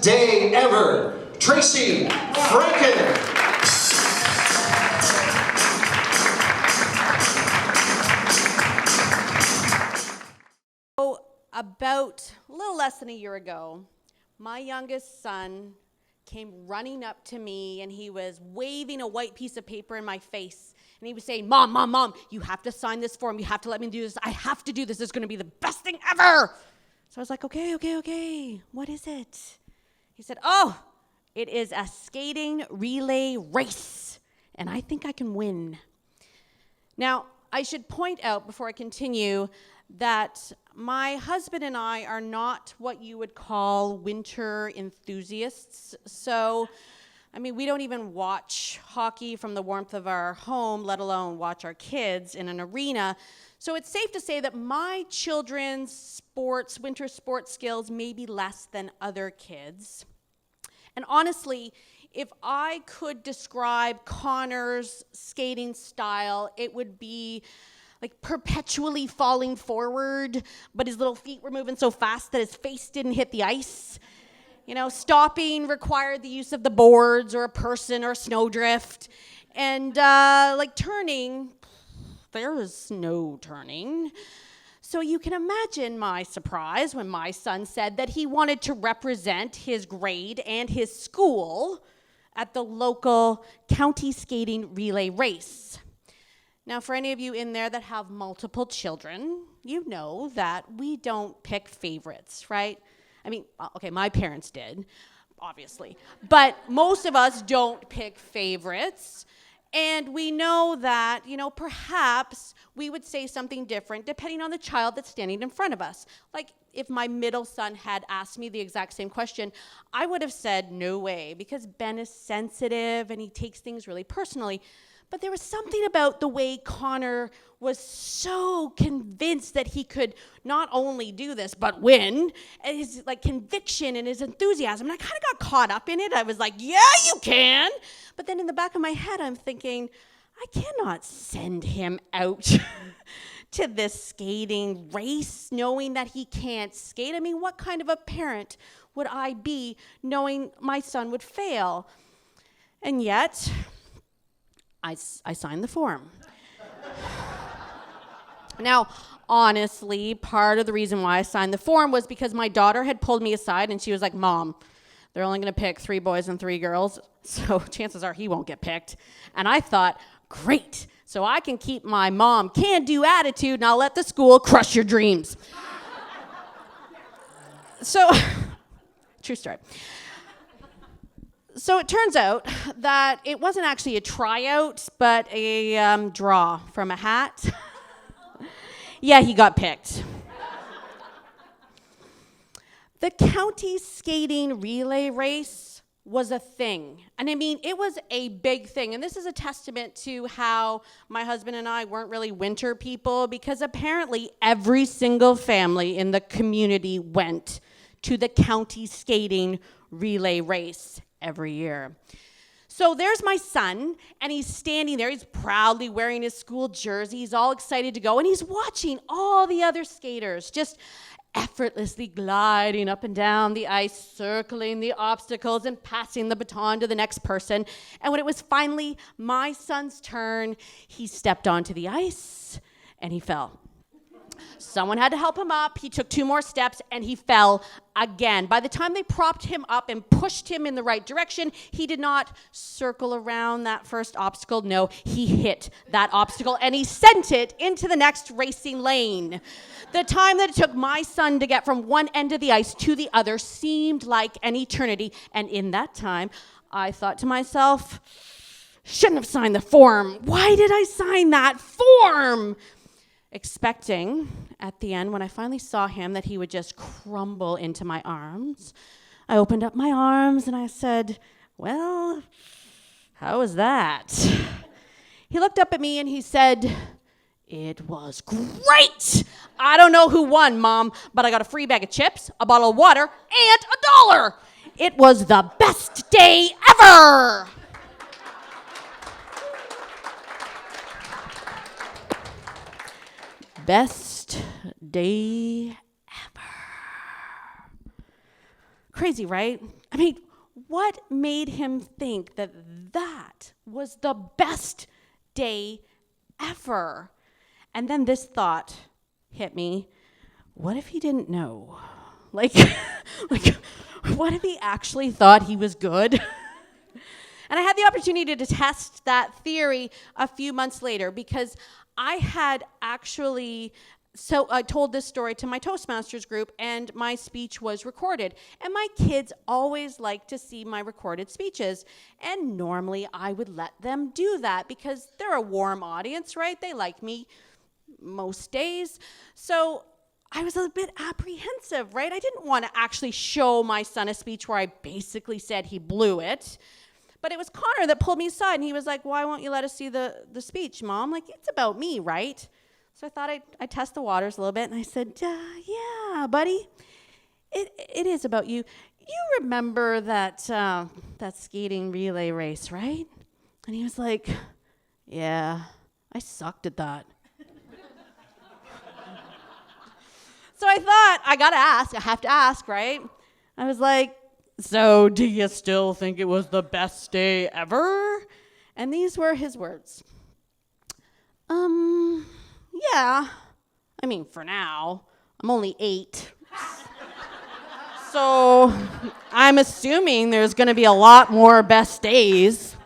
best day ever, Tracy Franken. About a little less than a year ago, my youngest son came running up to me and he was waving a white piece of paper in my face. And he was saying, Mom, Mom, Mom, you have to sign this form. You have to let me do this. I have to do this. This is going to be the best thing ever. So I was like, okay. What is it? He said, oh, it is a skating relay race. And I think I can win. Now, I should point out before I continue that my husband and I are not what you would call winter enthusiasts. So, we don't even watch hockey from the warmth of our home, let alone watch our kids in an arena. So it's safe to say that my children's winter sports skills may be less than other kids. And honestly, if I could describe Connor's skating style, it would be like perpetually falling forward, but his little feet were moving so fast that his face didn't hit the ice. Stopping required the use of the boards or a person or a snowdrift. And turning, there was no turning. So you can imagine my surprise when my son said that he wanted to represent his grade and his school at the local county skating relay race. Now, for any of you in there that have multiple children, you know that we don't pick favorites, right? My parents did, obviously. But most of us don't pick favorites. And we know that, perhaps we would say something different depending on the child that's standing in front of us. Like, if my middle son had asked me the exact same question, I would have said, no way, because Ben is sensitive and he takes things really personally. But there was something about the way Connor was so convinced that he could not only do this, but win, and his conviction and his enthusiasm. And I kind of got caught up in it. I was like, yeah, you can. But then in the back of my head, I'm thinking, I cannot send him out to this skating race knowing that he can't skate. What kind of a parent would I be knowing my son would fail? And yet, I signed the form. Now, honestly, part of the reason why I signed the form was because my daughter had pulled me aside and she was like, Mom, they're only going to pick 3 boys and 3 girls, so chances are he won't get picked. And I thought, great, so I can keep my mom can-do attitude and I'll let the school crush your dreams. So, true story. So it turns out that it wasn't actually a tryout, but a draw from a hat. Yeah, he got picked. The county skating relay race was a thing. And it was a big thing. And this is a testament to how my husband and I weren't really winter people, because apparently every single family in the community went to the county skating relay race every year. So there's my son, and he's standing there. He's proudly wearing his school jersey. He's all excited to go, and he's watching all the other skaters just effortlessly gliding up and down the ice, circling the obstacles and passing the baton to the next person. And when it was finally my son's turn, he stepped onto the ice, and he fell. Someone had to help him up. He took 2 more steps, and he fell again. By the time they propped him up and pushed him in the right direction, he did not circle around that first obstacle. No, he hit that obstacle, and he sent it into the next racing lane. The time that it took my son to get from one end of the ice to the other seemed like an eternity. And in that time, I thought to myself, shouldn't have signed the form. Why did I sign that form? Expecting at the end, when I finally saw him, that he would just crumble into my arms. I opened up my arms and I said, well, how was that? He looked up at me and he said, it was great. I don't know who won, Mom, but I got a free bag of chips, a bottle of water, and $1. It was the best day ever. Best day ever. Crazy, right? I mean, what made him think that that was the best day ever? And then this thought hit me. What if he didn't know? Like, what if he actually thought he was good? And I had the opportunity to test that theory a few months later because I had actually I told this story to my Toastmasters group, and my speech was recorded. And my kids always like to see my recorded speeches. And normally I would let them do that because they're a warm audience, right? They like me most days. So I was a bit apprehensive, right? I didn't want to actually show my son a speech where I basically said he blew it. But it was Connor that pulled me aside, and he was like, why won't you let us see the speech, Mom? Like, it's about me, right? So I thought I'd test the waters a little bit, and I said, yeah, buddy, it is about you. You remember that skating relay race, right? And he was like, yeah, I sucked at that. So I thought, I have to ask, right? I was like, so do you still think it was the best day ever? And these were his words. Yeah. I mean, for now, I'm only 8. So I'm assuming there's going to be a lot more best days.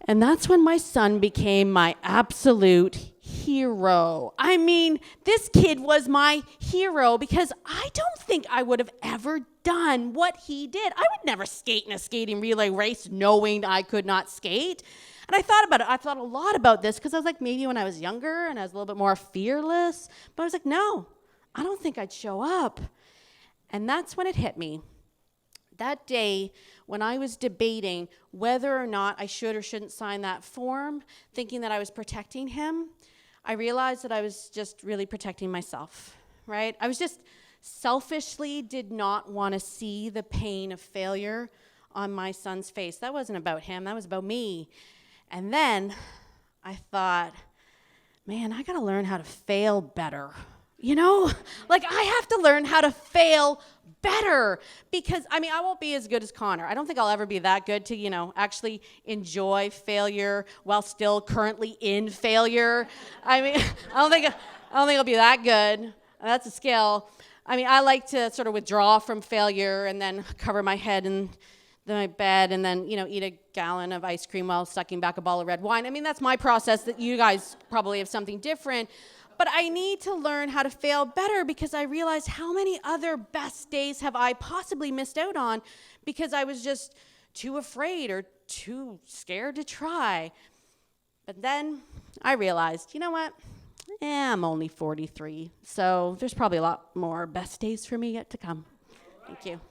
And that's when my son became my absolute hero. I mean, this kid was my hero because I don't think I would have ever done what he did. I would never skate in a skating relay race knowing I could not skate. And I thought about it. I thought a lot about this because I was like, maybe when I was younger and I was a little bit more fearless. But I was like, no, I don't think I'd show up. And that's when it hit me. That day, when I was debating whether or not I should or shouldn't sign that form, thinking that I was protecting him, I realized that I was just really protecting myself, right? I was just selfishly did not want to see the pain of failure on my son's face. That wasn't about him. That was about me. And then I thought, man, I got to learn how to fail better. You know, like I have to learn how to fail better because, I mean, I won't be as good as Connor. I don't think I'll ever be that good to, actually enjoy failure while still currently in failure. I mean, I don't think I'll be that good. That's a skill. I mean, I like to sort of withdraw from failure and then cover my head in my bed and then, eat a gallon of ice cream while sucking back a bottle of red wine. I mean, that's my process. That you guys probably have something different. But I need to learn how to fail better because I realized how many other best days have I possibly missed out on because I was just too afraid or too scared to try. But then I realized, you know what? I'm only 43, so there's probably a lot more best days for me yet to come. Thank you.